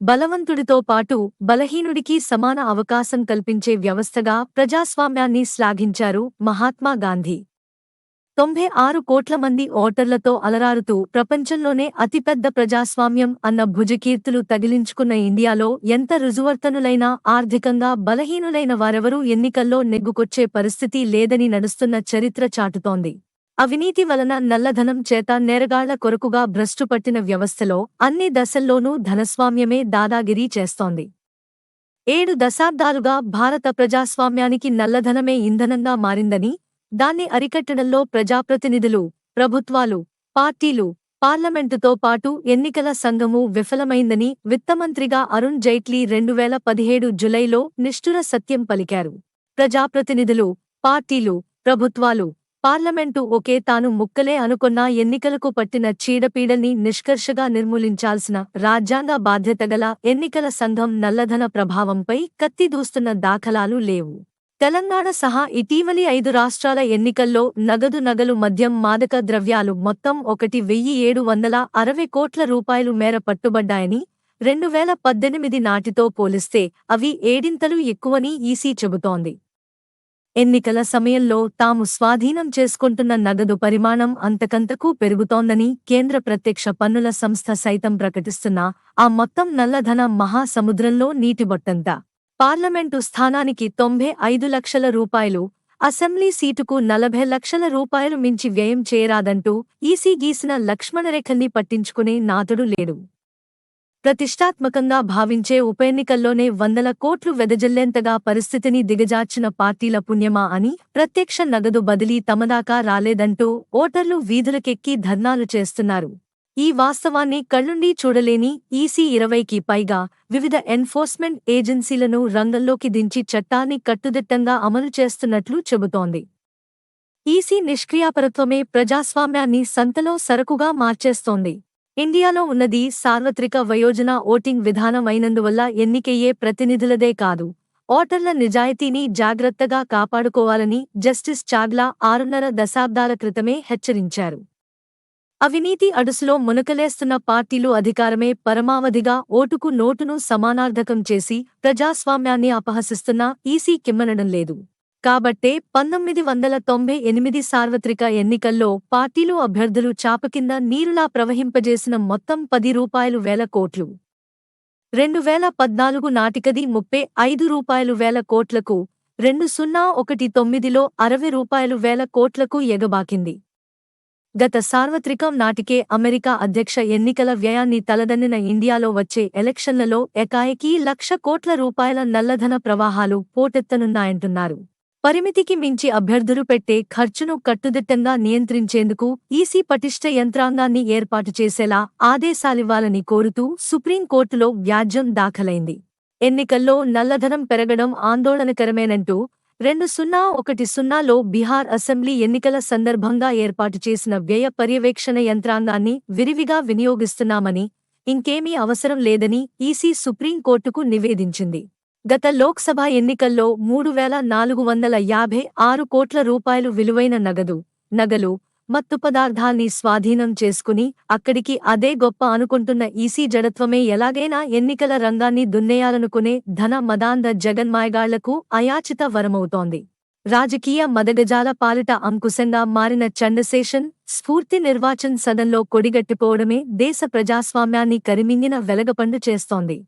బలవంతుడితో పాటు బలహీనుడికి సమాన అవకాశం కల్పించే వ్యవస్థగా ప్రజాస్వామ్యాన్ని శ్లాఘించారు మహాత్మా గాంధీ. 96 కోట్ల మంది ఓటర్లతో అలరారుతూ ప్రపంచంలోనే అతిపెద్ద ప్రజాస్వామ్యం అన్న భుజకీర్తులు తగిలించుకున్న ఇండియాలో ఎంత రుజువర్తనులైనా ఆర్థికంగా బలహీనులైన వారెవరూ ఎన్నికల్లో నెగ్గుకొచ్చే పరిస్థితి లేదని నడుస్తున్న చరిత్ర చాటుతోంది. అవినీతి వలన నల్లధనం చేత నేరగాళ్ల కొరకుగా భ్రష్టుపట్టిన వ్యవస్థలో అన్ని దశల్లోనూ ధనస్వామ్యమే దాదాగిరీ చేస్తోంది. 7 దశాబ్దాలుగా భారత ప్రజాస్వామ్యానికి నల్లధనమే ఇంధనంగా మారిందని, దాన్ని అరికట్టడంలో ప్రజాప్రతినిధులు, ప్రభుత్వాలు, పార్టీలు, పార్లమెంటుతో పాటు ఎన్నికల సంఘమూ విఫలమైందని విత్తమంత్రిగా అరుణ్ జైట్లీ 2017 జులైలో నిష్ఠుర సత్యం పలికారు. ప్రజాప్రతినిధులు, పార్టీలు, ప్రభుత్వాలు, పార్లమెంటు ఒకే తాను ముక్కలే అనుకొన్నా ఎన్నికలకు పట్టిన చీడపీడల్ని నిష్కర్షగా నిర్మూలించాల్సిన రాజ్యాంగ బాధ్యతగల ఎన్నికల సంఘం నల్లధన ప్రభావంపై కత్తి దూస్తున్న దాఖలాలు లేవు. తెలంగాణ సహా ఇటీవలి 5 రాష్ట్రాల ఎన్నికల్లో నగదు మద్యం మాదక ద్రవ్యాలు మొత్తం 1,760 కోట్ల రూపాయలు మేర పట్టుబడ్డాయని, 2018 నాటితో పోలిస్తే అవి ఏడింతలు ఎక్కువని ఈసీ చెబుతోంది. ఎన్నికల సమయంలో తాము స్వాధీనం చేసుకుంటున్న నగదు పరిమాణం అంతకంతకూ పెరుగుతోందని కేంద్ర ప్రత్యక్ష పన్నుల సంస్థ సైతం ప్రకటిస్తున్నా ఆ మొత్తం నల్లధన మహాసముద్రంలో నీటిబొట్టంత. పార్లమెంటు స్థానానికి 95 లక్షల రూపాయలు, అసెంబ్లీ సీటుకు 40 లక్షల రూపాయలు మించి వ్యయం చేయరాదంటూ ఈసీ గీసిన లక్ష్మణరేఖల్ని పట్టించుకునే నాథుడు లేడు. ప్రతిష్టాత్మకంగా భావించే ఉప ఎన్నికల్లోనే 100 కోట్లు వెదజల్లేంతగా పరిస్థితిని దిగజార్చిన పార్టీల పుణ్యమా అని ప్రత్యక్ష నగదు బదిలీ తమదాకా రాలేదంటూ ఓటర్లు వీధులకెక్కి ధర్నాలు చేస్తున్నారు. ఈ వాస్తవాన్ని కళ్లుండీ చూడలేని ఈసీ 20కి పైగా వివిధ ఎన్ఫోర్స్మెంట్ ఏజెన్సీలను రంగంలోకి దించి చట్టాన్ని కట్టుదిట్టంగా అమలు చేస్తున్నట్లు చెబుతోంది. ఈసీ నిష్క్రియాపరత్వమే ప్రజాస్వామ్యాన్ని సంతలో సరకుగా మార్చేస్తోంది. ఇండియాలో ఉన్నది సార్వత్రిక వయోజన ఓటింగ్ విధానం అయినందువల్ల ఎన్నికయ్యే ప్రతినిధులదే కాదు, ఓటర్ల నిజాయితీని జాగ్రత్తగా కాపాడుకోవాలని జస్టిస్ చాగ్లా 6.5 దశాబ్దాల క్రితమే హెచ్చరించారు. అవినీతి అడుసులో మునకలేస్తున్న పార్టీలు అధికారమే పరమావధిగా ఓటుకు నోటును సమానార్థకం చేసి ప్రజాస్వామ్యాన్ని అపహసిస్తున్నా ఈసీ కిమ్మనడం లేదు. కాబట్టే 1998 సార్వత్రిక ఎన్నికల్లో పార్టీలు అభ్యర్థులు చాపకింద నీరులా ప్రవహింపజేసిన మొత్తం 10 రూపాయలు వేల కోట్లు 2014 నాటికది 35 రూపాయలు వేల కోట్లకు, 2019లో 60 రూపాయలు వేల కోట్లకు ఎగబాకింది. గత సార్వత్రికం నాటికే అమెరికా అధ్యక్ష ఎన్నికల వ్యయాన్ని తలదన్నిన ఇండియాలో వచ్చే ఎలక్షన్లలో ఏకాఏకీ 1,00,000 కోట్ల రూపాయల నల్లధన ప్రవాహాలు పోటెత్తనున్నాయంటున్నారు. పరిమితికి మించి అభ్యర్థులు పెట్టే ఖర్చును కట్టుదిట్టంగా నియంత్రించేందుకు ఈసీ పటిష్ట యంత్రాంగాన్ని ఏర్పాటు చేసేలా ఆదేశాలివ్వాలని కోరుతూ సుప్రీంకోర్టులో వ్యాజ్యం దాఖలైంది. ఎన్నికల్లో నల్లధనం పెరగడం ఆందోళనకరమేనంటూ 2010లో బీహార్ అసెంబ్లీ ఎన్నికల సందర్భంగా ఏర్పాటు చేసిన వ్యయ పర్యవేక్షణ యంత్రాంగాన్ని విరివిగా వినియోగిస్తున్నామని, ఇంకేమీ అవసరం లేదని ఈసీ సుప్రీంకోర్టుకు నివేదించింది. గత లోక్సభ ఎన్నికల్లో 3,456 కోట్ల రూపాయలు విలువైన నగలు, మత్తు పదార్థాల్ని స్వాధీనం చేసుకుని అక్కడికి అదే గొప్ప అనుకుంటున్న ఈసీ జడత్వమే ఎలాగైనా ఎన్నికల రంగాన్ని దున్నేయాలనుకునే ధన మదాంధ జగన్మాయగాళ్లకు అయాచిత వరమవుతోంది. రాజకీయ మదగజాల పాలిట అంకుశంగా మారిన చండశేషన్ స్ఫూర్తి నిర్వాచన్ సదన్లో కొడిగట్టిపోవడమే దేశ ప్రజాస్వామ్యాన్ని కరిమింగిన వెలగపండు చేస్తోంది.